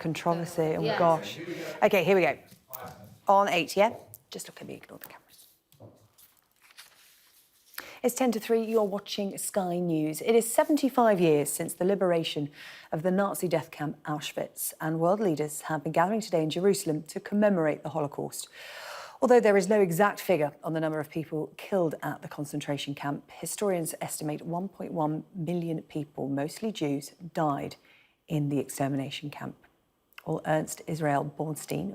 controversy. Oh, gosh. OK, here we go. On 8, yeah? Just look at me, ignore the cameras. It's 10 to 3, you're watching Sky News. It is 75 years since the liberation of the Nazi death camp Auschwitz, and world leaders have been gathering today in Jerusalem to commemorate the Holocaust. Although there is no exact figure on the number of people killed at the concentration camp, historians estimate 1.1 million people, mostly Jews, died in the extermination camp. Well, Ernst Israel Bornstein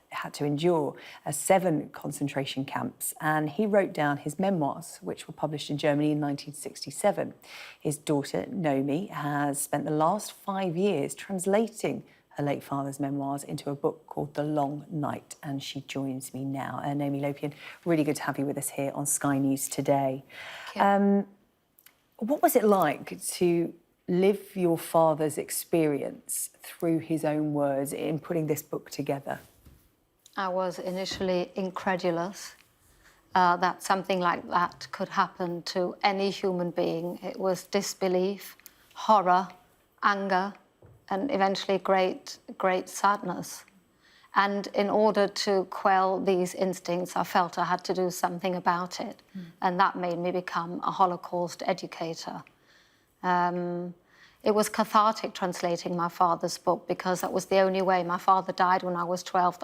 had to endure 7 concentration camps, and he wrote down his memoirs, which were published in Germany in 1967. His daughter, Noemie, has spent the last 5 years translating her late father's memoirs into a book called The Long Night, and she joins me now. Noemie Lopian, really good to have you with us here on Sky News today. What was it like to live your father's experience through his own words in putting this book together? I was initially incredulous that something like that could happen to any human being. It was disbelief, horror, anger, and eventually great sadness. And in order to quell these instincts, I felt I had to do something about it. And that made me become a Holocaust educator. It was cathartic translating my father's book, because that was the only way. My father died when I was 12.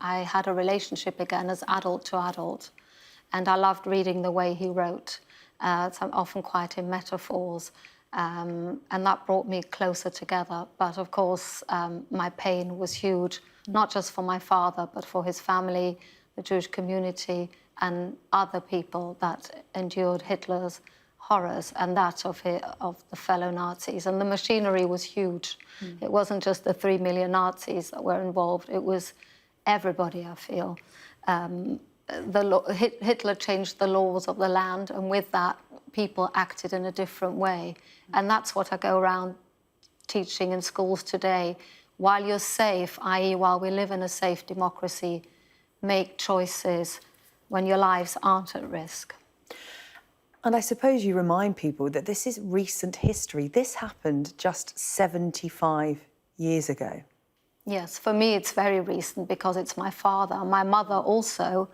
I had a relationship again as adult to adult. And I loved reading the way he wrote, often quite in metaphors. And that brought me closer together. But of course, my pain was huge, not just for my father, but for his family, the Jewish community, and other people that endured Hitler's horrors, and that of the fellow Nazis. And the machinery was huge. It wasn't just the 3 million Nazis that were involved. It was everybody, I feel. Hitler changed the laws of the land, and with that, people acted in a different way. And that's what I go around teaching in schools today. While you're safe, i.e. while we live in a safe democracy, make choices when your lives aren't at risk. And I suppose you remind people that this is recent history. This happened just 75 years ago. Yes, for me it's very recent because it's my father. My mother also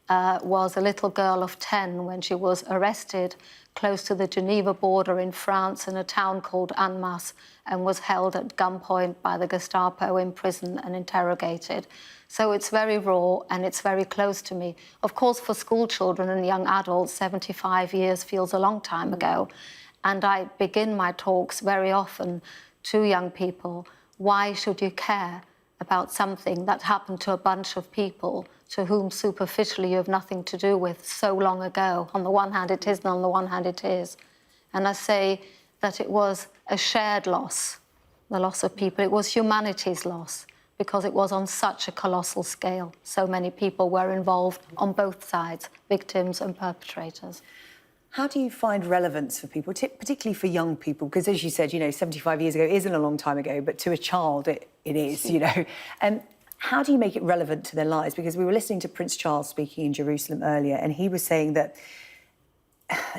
was a little girl of 10 when she was arrested close to the Geneva border in France in a town called Annemasse, and was held at gunpoint by the Gestapo in prison and interrogated. So it's very raw and it's very close to me. Of course, for school children and young adults, 75 years feels a long time ago. And I begin my talks very often to young people, why should you care about something that happened to a bunch of people to whom superficially you have nothing to do with so long ago? On the one hand it is, and on the one hand it is. And I say that it was a shared loss, the loss of people. It was humanity's loss, because it was on such a colossal scale. So many people were involved on both sides, victims and perpetrators. How do you find relevance for people, particularly for young people? Because as you said, 75 years ago isn't a long time ago, but to a child it is, And how do you make it relevant to their lives? Because we were listening to Prince Charles speaking in Jerusalem earlier, and he was saying that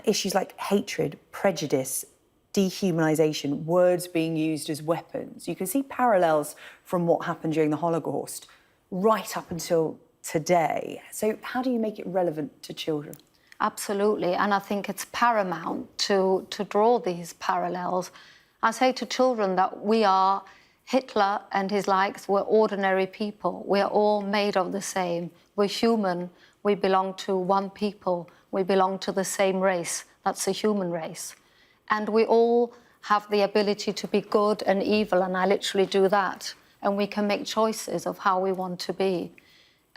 issues like hatred, prejudice, dehumanisation, words being used as weapons, you can see parallels from what happened during the Holocaust right up until today. So how do you make it relevant to children? Absolutely, and I think it's paramount to draw these parallels. I say to children that Hitler and his likes were ordinary people. We're all made of the same. We're human. We belong to one people. We belong to the same race. That's the human race. And we all have the ability to be good and evil, and I literally do that. And we can make choices of how we want to be.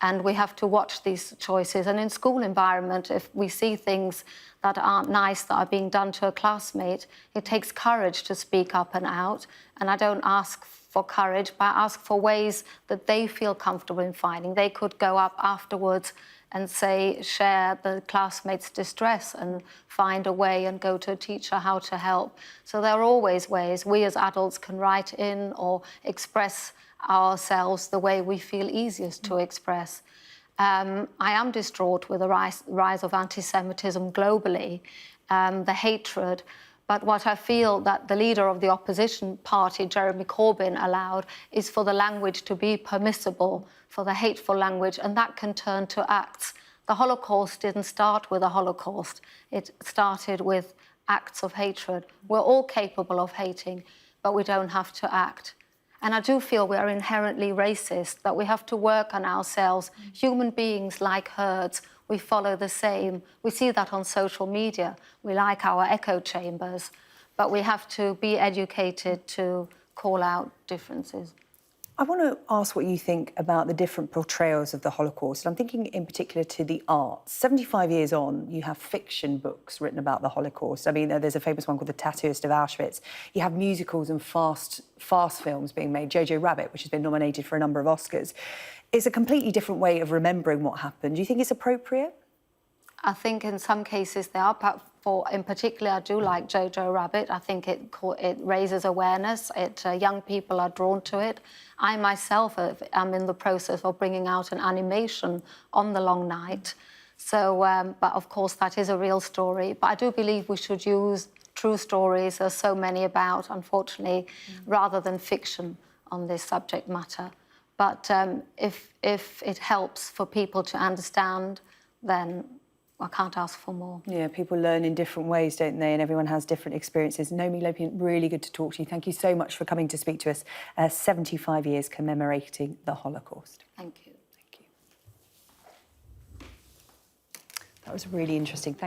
And we have to watch these choices. And in school environment, if we see things that aren't nice that are being done to a classmate, it takes courage to speak up and out. And I don't ask for courage, but I ask for ways that they feel comfortable in finding. They could go up afterwards and share the classmates' distress and find a way and go to a teacher how to help. So there are always ways we as adults can write in or express ourselves the way we feel easiest to express. I am distraught with the rise of anti-Semitism globally, the hatred, But what I feel that the leader of the opposition party, Jeremy Corbyn, allowed is for the language to be permissible, for the hateful language, and that can turn to acts. The Holocaust didn't start with a Holocaust. It started with acts of hatred. We're all capable of hating, but we don't have to act. And I do feel we are inherently racist, that we have to work on ourselves. Human beings like herds. We follow the same. We see that on social media. We like our echo chambers, but we have to be educated to call out differences. I want to ask what you think about the different portrayals of the Holocaust. I'm thinking in particular to the arts. 75 years on, you have fiction books written about the Holocaust. I mean, there's a famous one called The Tattooist of Auschwitz. You have musicals and fast films being made. Jojo Rabbit, which has been nominated for a number of Oscars. It's a completely different way of remembering what happened. Do you think it's appropriate? I think in some cases they are, but in particular, I do like Jojo Rabbit. I think it raises awareness. Young people are drawn to it. I myself am in the process of bringing out an animation on the long night. So, but of course, that is a real story. But I do believe we should use true stories. There's so many about, unfortunately, rather than fiction on this subject matter. But if it helps for people to understand, then I can't ask for more. Yeah, people learn in different ways, don't they? And everyone has different experiences. Noemie Lopian, really good to talk to you. Thank you so much for coming to speak to us. 75 years commemorating the Holocaust. Thank you. Thank you. That was really interesting. Thank you.